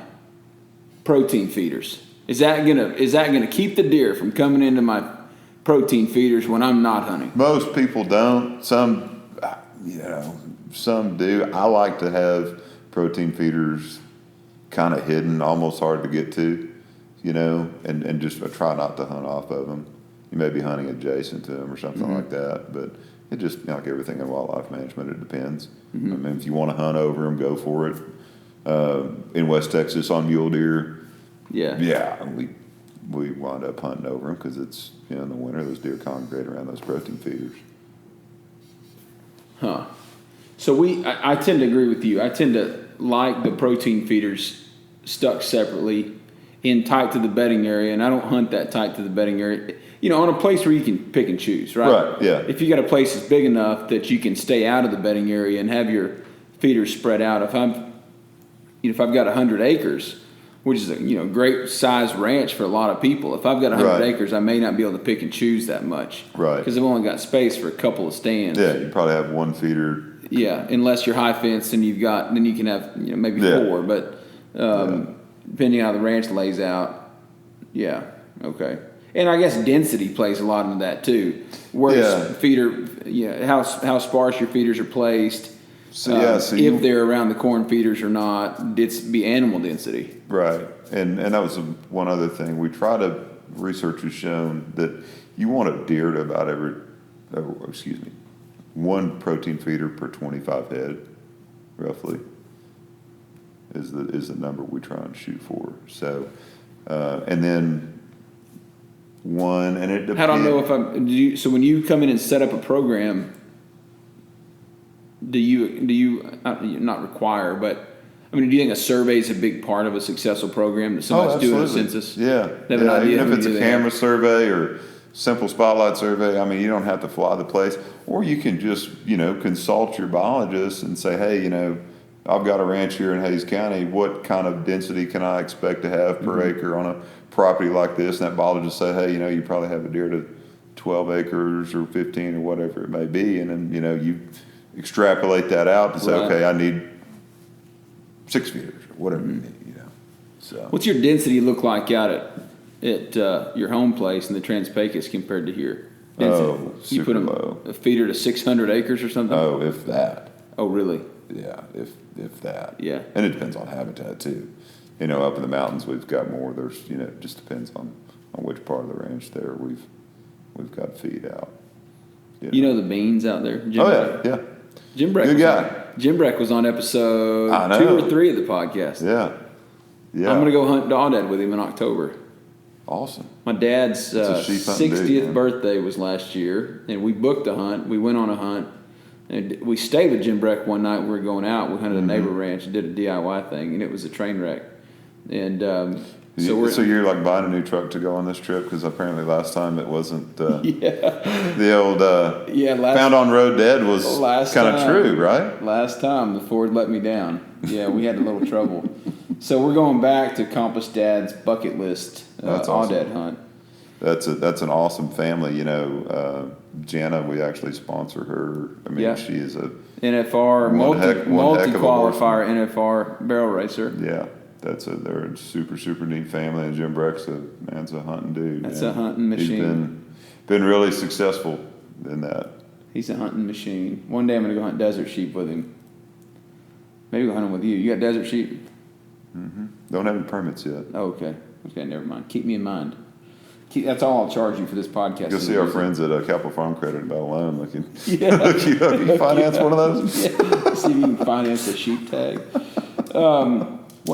protein feeders? Is that gonna keep the deer from coming into my protein feeders when I'm not hunting? Most people don't. Some do. I like to have protein feeders kind of hidden, almost hard to get to, and just try not to hunt off of them. You may be hunting adjacent to them or something like that, but it just, like everything in wildlife management, it depends. I mean, if you want to hunt over them, go for it. In West Texas on mule deer, we wind up hunting over them because it's, in the winter, those deer congregate around those protein feeders. Huh. So I tend to agree with you. I tend to like the protein feeders stuck separately in tight to the bedding area, and I don't hunt that tight to the bedding area. On a place where you can pick and choose, right? Right, yeah. If you got a place that's big enough that you can stay out of the bedding area and have your feeders spread out. If I've got 100 acres, which is a great size ranch for a lot of people. If I've got 100 acres, I may not be able to pick and choose that much, right? Because I've only got space for a couple of stands. Yeah, you probably have one feeder. Yeah, unless you're high fenced, and then you can have maybe 4. But depending on how the ranch lays out, okay. And I guess density plays a lot into that too. Whereas feeder, how sparse your feeders are placed. If they're around the corn feeders or not, it's be animal density. Right, and that was one other thing. Research has shown that you want a deer to about one protein feeder per 25 head, roughly, is the number we try and shoot for. So, and then one, and it depends. I don't know so when you come in and set up a program, do you not require, but do you think a survey is a big part of a successful program that somebody's doing a census? Yeah. Even if it's a camera survey or simple spotlight survey, you don't have to fly the place, or you can just, consult your biologist and say, hey, I've got a ranch here in Hays County. What kind of density can I expect to have per acre on a property like this, and that ball will just say, hey, you probably have a deer to 12 acres or 15 or whatever it may be, and then, you extrapolate that out to say, okay, I need 6 feeders or whatever you need, So. What's your density look like out at your home place in the Trans-Pecos compared to here? Oh, super you put low. A feeder to 600 acres or something? Oh, if that. Oh, really? Yeah, if that. Yeah. And it depends on habitat too. Up in the mountains we've got more. There's it just depends on which part of the ranch there we've got feed out. You know the beans out there? Yeah. Jim Breck. Good guy. Jim Breck was on episode 2 or 3 of the podcast. Yeah. I'm gonna go hunt Dawdad with him in October. Awesome. My dad's 60th day, birthday was last year, and we booked a hunt. We went on a hunt, and we stayed with Jim Breck one night. We were going out. We hunted a neighbor ranch and did a DIY thing, and it was a train wreck. And so you're like buying a new truck to go on this trip, because apparently last time it wasn't. The old found on road dead was kind of true, right? Last time the Ford let me down. Yeah, we had a little trouble. So we're going back to accomplish Dad's bucket list Audad hunt. That's an awesome family. Jana, we actually sponsor her. I mean, she is a NFR multi-qualifier NFR barrel racer. Yeah, they're a super, super neat family. And Jim Breck's a hunting dude. That's a hunting machine. He's been really successful in that. He's a hunting machine. One day I'm going to go hunt desert sheep with him. Maybe go hunt them with you. You got desert sheep? Mm-hmm. Don't have any permits yet. Oh, okay. Okay, never mind. Keep me in mind. That's all I'll charge you for this podcast. You'll see our friends at Capital Farm Credit about a loan looking. Look you up. You can finance one of those. Yeah. See if you can finance a sheep tag.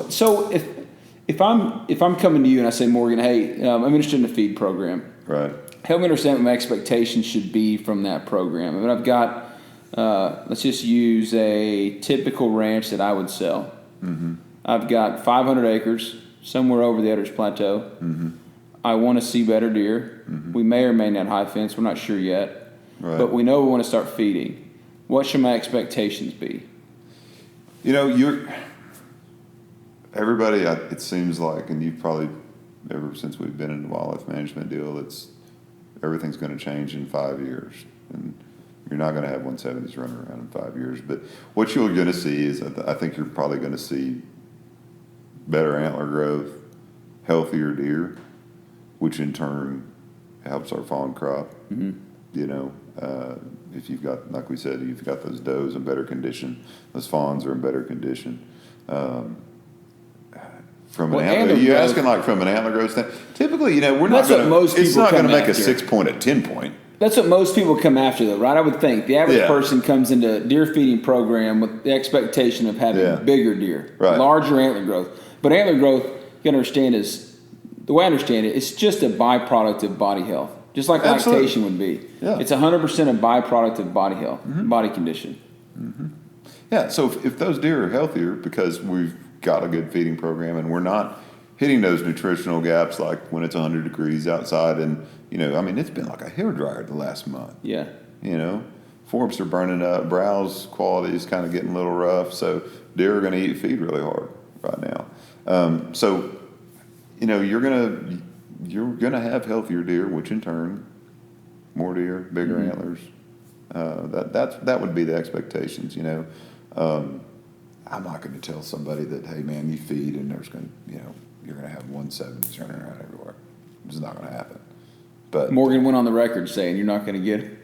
So if I'm coming to you and I say, Morgan, hey, I'm interested in the feed program. Right. Help me understand what my expectations should be from that program. I mean, I've got. Let's just use a typical ranch that I would sell. Mm-hmm. I've got 500 acres, somewhere over the Edwards Plateau. Mm-hmm. I want to see better deer. Mm-hmm. We may or may not high fence. We're not sure yet. Right. But we know we want to start feeding. What should my expectations be? Everybody, it seems like, and you've probably, ever since we've been in the wildlife management deal, everything's going to change in 5 years. And you're not going to have 170s running around in 5 years. But what you're going to see is, I think you're probably going to see better antler growth, healthier deer, which in turn helps our fawn crop. Mm-hmm. If you've got, like we said, you've got those does in better condition, those fawns are in better condition. From an antler, you're asking like from an antler growth standpoint. Typically, we're not going to. It's not going to make a 6 point a 10 point. That's what most people come after, though, right? I would think the average person comes into a deer feeding program with the expectation of having bigger deer, larger antler growth. But antler growth, you can understand, is the way I understand it, it's just a byproduct of body health, just like lactation would be. Yeah. It's 100% a byproduct of body health, body condition. Mm-hmm. Yeah. So if those deer are healthier because we've got a good feeding program and we're not hitting those nutritional gaps like when it's 100 degrees outside and it's been like a hairdryer the last month. Yeah. Forbs are burning up, browse quality is kind of getting a little rough, so deer are going to feed really hard right now. You're gonna have healthier deer, which in turn, more deer, bigger antlers. That would be the expectations. I'm not going to tell somebody that, hey man, you feed and there's going to, you're going to have 170s running around everywhere. It's not going to happen. But Morgan went on the record saying you're not going to get it.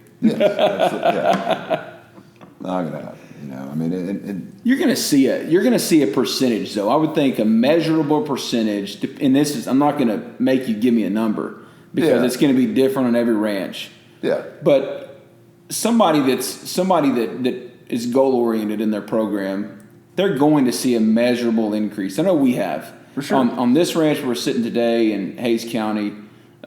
Not going to happen. You're going to see a percentage though. I would think a measurable percentage. And I'm not going to make you give me a number because it's going to be different on every ranch. Yeah. But somebody that is goal oriented in their program, they're going to see a measurable increase. I know we have. For sure. On this ranch we're sitting today in Hays County,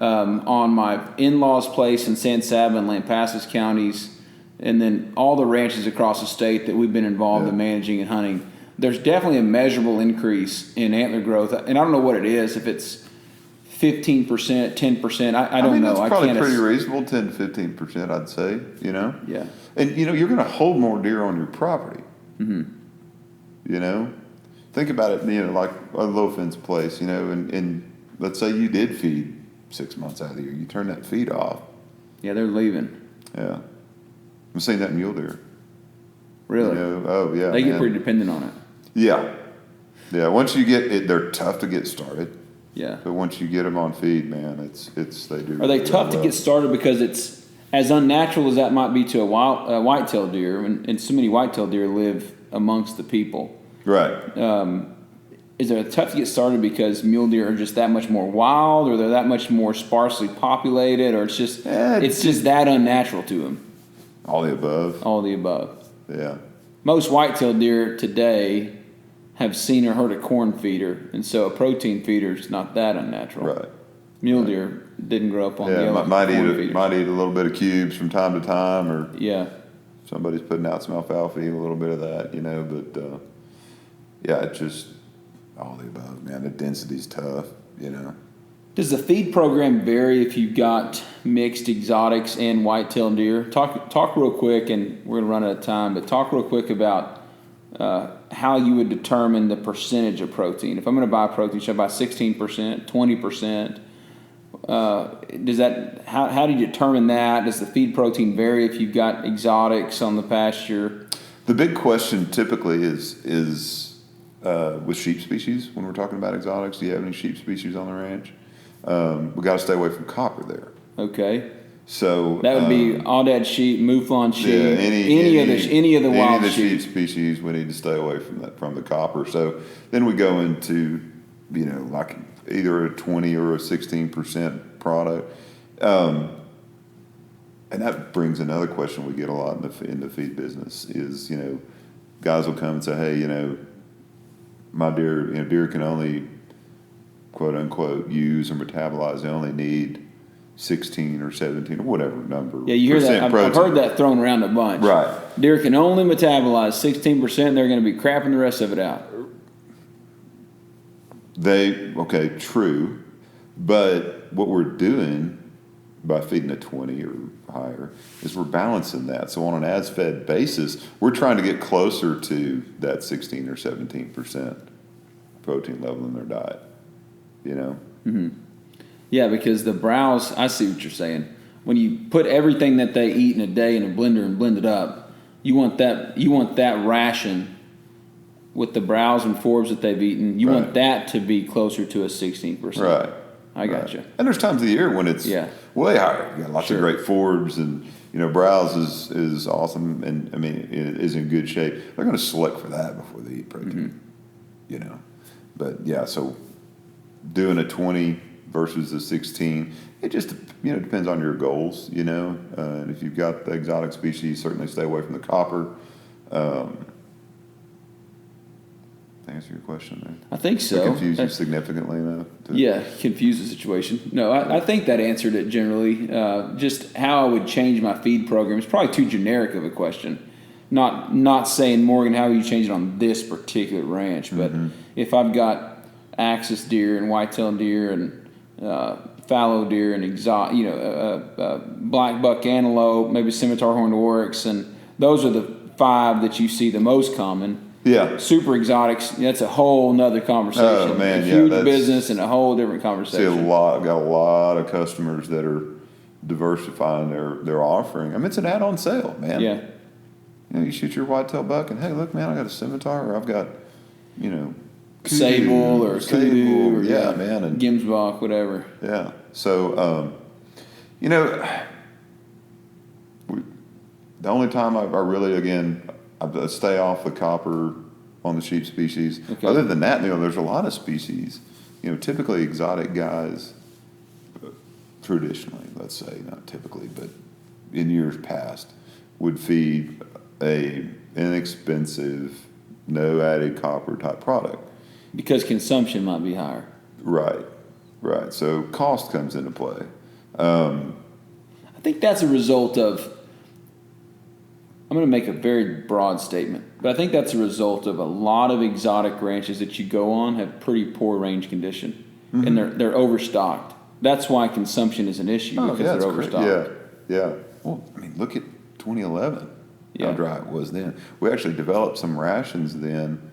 on my in-laws' place in San Saba and Lampasas counties, and then all the ranches across the state that we've been involved in managing and hunting, there's definitely a measurable increase in antler growth. And I don't know what it is, if it's 15%, 10%, I don't know. That's probably pretty reasonable, 10 to 15%, I'd say, Yeah. And, you're going to hold more deer on your property. Mm-hmm. Think about it, like a low fence place, and let's say you did feed 6 months out of the year. You turn that feed off. Yeah, they're leaving. Yeah. I've seen that in mule deer. Really? Oh, yeah. They get pretty dependent on it. Yeah. Yeah. Once you get it, they're tough to get started. Yeah. But once you get them on feed, man, they do. Are they tough to get started because it's as unnatural as that might be to a white-tailed deer, and so many white-tailed deer live amongst the people. Right. Is it tough to get started because mule deer are just that much more wild, or they're that much more sparsely populated, or it's just that unnatural to them? All the above. All the above. Yeah. Most white-tailed deer today have seen or heard a corn feeder, and so a protein feeder is not that unnatural. Right. Mule deer didn't grow up on the yellow might corn feeders. Might eat a little bit of cubes from time to time, or somebody's putting out some alfalfa, eat a little bit of that, But it's just all the above, man. The density's tough, Does the feed program vary if you've got mixed exotics and white-tailed deer? Talk real quick, and we're going to run out of time, but talk real quick about how you would determine the percentage of protein. If I'm going to buy protein, should I buy 16%, 20%? How do you determine that? Does the feed protein vary if you've got exotics on the pasture? The big question typically is with sheep species when we're talking about exotics. Do you have any sheep species on the ranch? We got to stay away from copper there. Okay. So that would be Aoudad sheep, Mouflon sheep, any of the wild sheep species. We need to stay away from the copper. So then we go into like either a 20 or a 16% product, and that brings another question we get a lot in the feed business is guys will come and say, hey, my deer can only quote unquote use or metabolize. They only need 16 or 17 or whatever number. Yeah, you hear that. I've heard that thrown around a bunch. Right. Deer can only metabolize 16%. They're going to be crapping the rest of it out. True. But what we're doing by feeding a 20 or higher is we're balancing that. So on an as-fed basis, we're trying to get closer to that 16 or 17% protein level in their diet. Mm-hmm. Yeah, because the browse, I see what you're saying. When you put everything that they eat in a day in a blender and blend it up, you want that ration with the browse and forbs that they've eaten. You want that to be closer to a 16%. Right. I gotcha. And there's times of the year when it's way higher. You got lots of great forbs, and browse is awesome, and it is in good shape. They're going to select for that before they eat protein. Mm-hmm. But so doing a 20 versus a 16, it just depends on your goals. And if you've got the exotic species, certainly stay away from the copper. Answer your question there. I think so. Confuse you significantly enough? Confuse the situation. No, I think that answered it generally. Just how I would change my feed program is probably too generic of a question. Not saying, Morgan, how you change it on this particular ranch, but if I've got axis deer and white-tailed deer and fallow deer and black buck antelope, maybe scimitar horned oryx, and those are the 5 that you see the most common. Yeah. Super exotics, that's a whole nother conversation. Oh, man, a huge business and a whole different conversation. Got a lot of customers that are diversifying their offering. It's an add-on sale, man. Yeah. You shoot your white-tailed buck and, hey, look, man, I got a scimitar, or I've got, sable or kudu or man, and Gimsbach, whatever. Yeah. So, the only time I really, again, I stay off the copper on the sheep species. Okay. Other than that, there's a lot of species. Typically exotic guys, traditionally, let's say, not typically, but in years past, would feed a inexpensive, no added copper type product. Because consumption might be higher. Right. So cost comes into play. I think that's a result of, I'm going to make a very broad statement, but I think that's a result of a lot of exotic ranches that you go on have pretty poor range condition, and they're overstocked. That's why consumption is an issue, because they're overstocked. Yeah. Well, look at 2011, how dry it was then. We actually developed some rations then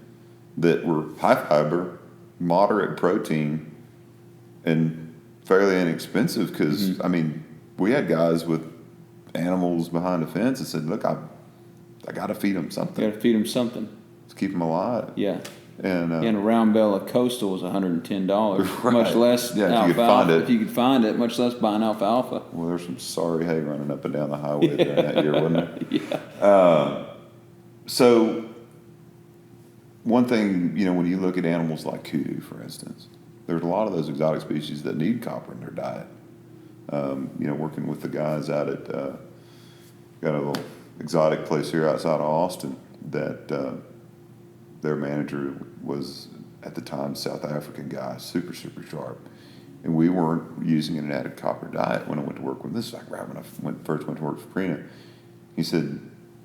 that were high fiber, moderate protein, and fairly inexpensive because, I mean, we had guys with animals behind the fence and said, look, I got to feed them something. You got to feed them something. To keep them alive. Yeah. And a round bale of Coastal was $110, right. much less if you could find it. If you could find it, much less buying alfalfa. Well, there's some sorry hay running up and down the highway during that year, wasn't there? Yeah. So one thing, when you look at animals like kudu, for instance, there's a lot of those exotic species that need copper in their diet. Working with the guys out at, got a little exotic place here outside of Austin that their manager was, at the time, South African guy, super, super sharp. And we weren't using an added copper diet when I went to work with them. This is like right when I first went to work for Purina. He said,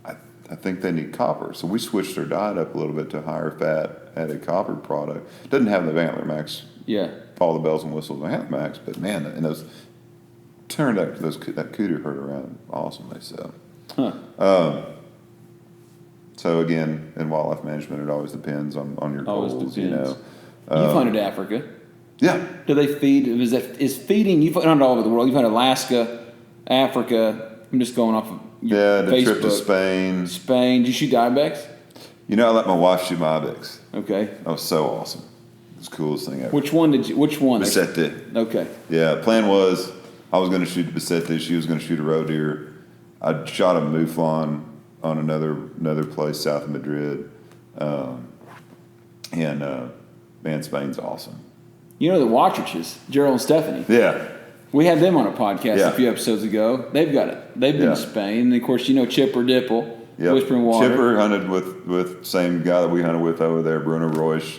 I think they need copper. So we switched their diet up a little bit to a higher fat added copper product. Doesn't have the Antler Max, all the bells and whistles of Antler Max, but man, and those turned out that kudu herd around awesomely. So, so again, in wildlife management, it always depends on your goals. You hunted Africa. Yeah. Do they feed? Is feeding? You've hunted all over the world. You've hunted Alaska, Africa. I'm just going off of the Facebook. Trip to Spain. Spain. Did you shoot ibex? I let my wife shoot my ibex. Okay. That was so awesome. It was the coolest thing ever. Which one? Bisette. Okay. Yeah. Plan was I was going to shoot the Bisette. She was going to shoot a roe deer. I shot a mouflon on another place south of Madrid. Man, Spain's awesome. The Watridges, Gerald and Stephanie. Yeah. We had them on a podcast a few episodes ago. They've got it. They've been to Spain. And, of course, Chipper Dipple, Whispering Water. Chipper hunted with same guy that we hunted with over there, Bruno Royce.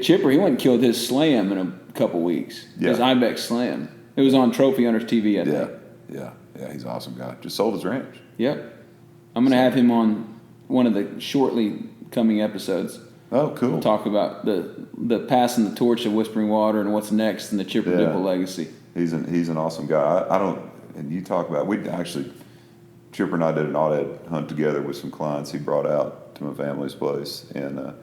Chipper, he went and killed his slam in a couple weeks. His ibex slam. It was on Trophy Hunters TV, I think. Yeah, he's an awesome guy. Just sold his ranch. Yep. I'm going to have him on one of the shortly coming episodes. Oh, cool. We'll talk about the passing the torch of Whispering Water and what's next in the Chipper Dipple legacy. He's an awesome guy. I don't, and you talk about, Chipper and I did an audit hunt together with some clients he brought out to my family's place, and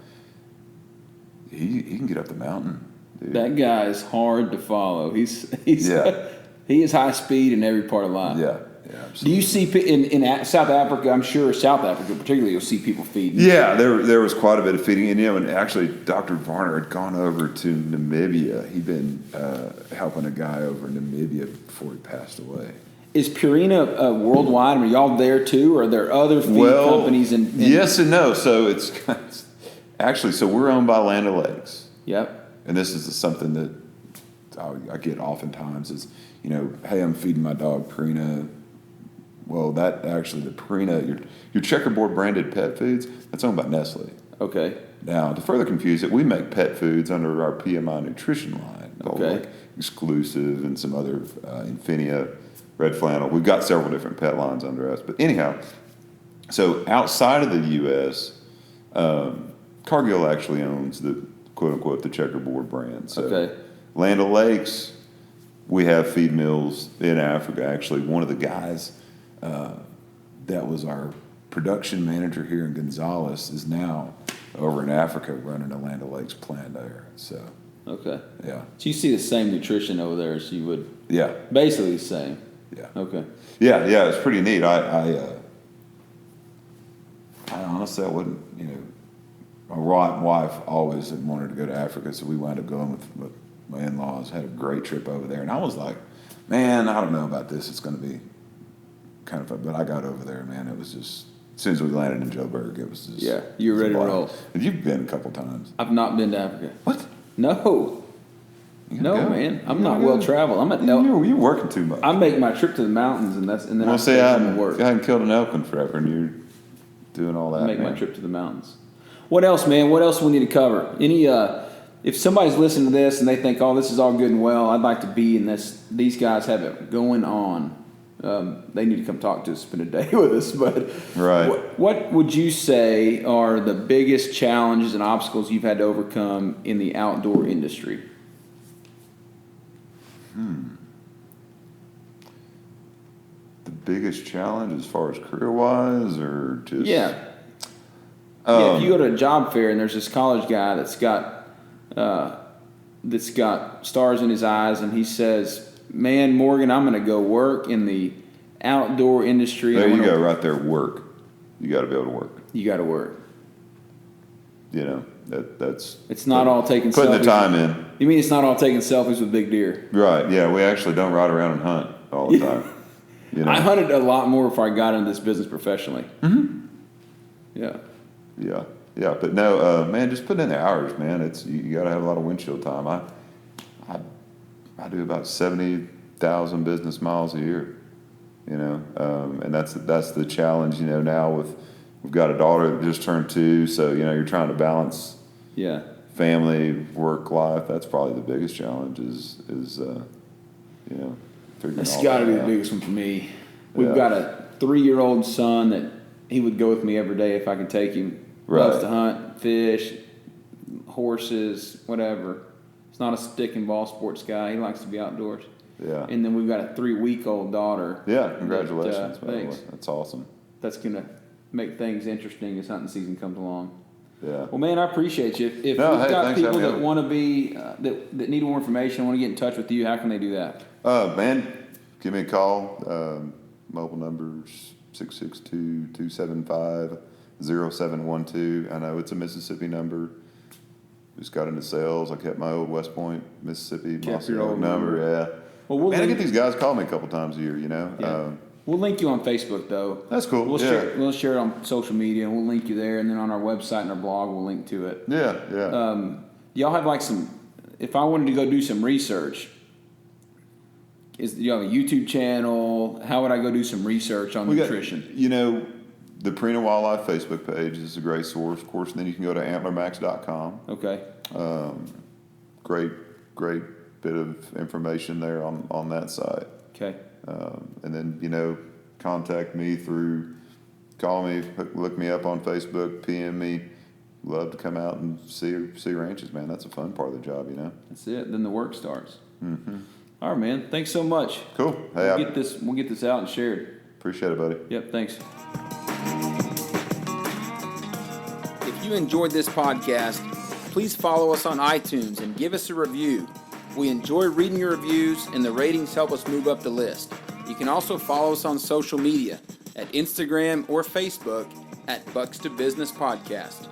he can get up the mountain, dude. That guy is hard to follow. He is high speed in every part of life. Yeah, absolutely. Do you see in South Africa? I'm sure South Africa particularly, you'll see people feeding. Yeah, there was quite a bit of feeding, and actually Dr. Varner had gone over to Namibia. He'd been helping a guy over in Namibia before he passed away. Is Purina worldwide? Are y'all there too, or are there other feed companies? Yes and no. So it's actually, we're owned by Land O'Lakes. Yep. And this is something that I get oftentimes is, hey, I'm feeding my dog Purina. Well, that actually, the Purina, your checkerboard branded pet foods, that's owned by Nestle. Okay. Now, to further confuse it, we make pet foods under our PMI nutrition line, called like Exclusive and some other Infinia, Red Flannel. We've got several different pet lines under us. But anyhow, so outside of the U.S., Cargill actually owns the quote-unquote the checkerboard brand. So Land O'Lakes, we have feed mills in Africa. Actually, one of the guys that was our production manager here in Gonzales is now over in Africa running a Land O'Lakes plant there. So yeah. So you see the same nutrition over there as you would. Yeah. Basically the same. Yeah. Okay. Yeah, it's pretty neat. I honestly, I wouldn't. My wife always had wanted to go to Africa, so we wound up going with my in-laws. Had a great trip over there, and I was like, man, I don't know about this. It's going to be kind of fun. But I got over there, man. It was just, as soon as we landed in Joburg, it was just. Yeah, you were ready to roll. And you've been a couple times. I've not been to Africa. What? No. No, man. I'm not well traveled. You're working too much. I make my trip to the mountains, and then I say I work. hadn't killed an elk in forever, and you're doing all that. I make my trip to the mountains. What else, man? What else we need to cover? If somebody's listening to this and they think, oh, this is all good and well, I'd like to be in this. These guys have it going on. They need to come talk to us, spend a day with us. But what would you say are the biggest challenges and obstacles you've had to overcome in the outdoor industry? The biggest challenge as far as career-wise, or just if you go to a job fair and there's this college guy that's got the that's got stars in his eyes, and he says, "Man, Morgan, I'm going to go work in the outdoor industry." There you go, right there. Work. You got to be able to work. You got to work. You know, that's. It's not all taking putting selfies. the time in. You mean it's not all taking selfies with big deer? Right. Yeah, we actually don't ride around and hunt all the time. You know? I hunted a lot more before I got into this business professionally. Mm-hmm. Yeah. Yeah. Yeah. But no, man, just put in the hours, man. It's you got to have a lot of windshield time. I do about 70,000 business miles a year. You know, and that's the challenge. You know, now we've got a daughter that just turned 2, so you know you're trying to balance. Yeah. Family, work life. That's probably the biggest challenge. Is you know, figuring That's all got to that be the out. biggest one for me. We've got a 3-year-old son that he would go with me every day if I could take him. Right. Loves to hunt, fish, horses, whatever. He's not a stick and ball sports guy. He likes to be outdoors. Yeah. And then we've got a 3-week-old daughter. Yeah. Congratulations. By the way. Thanks. That's awesome. That's gonna make things interesting as hunting season comes along. Yeah. Well, man, I appreciate you. If we've got people that want to be that need more information, want to get in touch with you, how can they do that? Man, give me a call. Mobile numbers 662-275-0712. I know it's a Mississippi number. Just got into sales. I kept my old West Point, Mississippi Your old number. Yeah. Well, man, I get these guys call me a couple times a year. You know. Yeah. We'll link you on Facebook, though. That's cool. We'll share it on social media, and we'll link you there. And then on our website and our blog, we'll link to it. Yeah, yeah. Y'all have like some. If I wanted to go do some research, you have a YouTube channel? How would I go do some research on nutrition? You know, the Purina Wildlife Facebook page is a great source, of course. And then you can go to antlermax.com. Okay. Great bit of information there on that site. Okay. And then, you know, contact me call me, look me up on Facebook, PM me. Love to come out and see ranches, man. That's a fun part of the job, you know. That's it. Then the work starts. Mm-hmm. All right, man. Thanks so much. Cool. Hey, we'll get this out and shared. Appreciate it, buddy. Yep. Thanks. If you enjoyed this podcast, please follow us on iTunes and give us a review. We enjoy reading your reviews, and the ratings help us move up the list. You can also follow us on social media at Instagram or Facebook at Bucks to Business Podcast.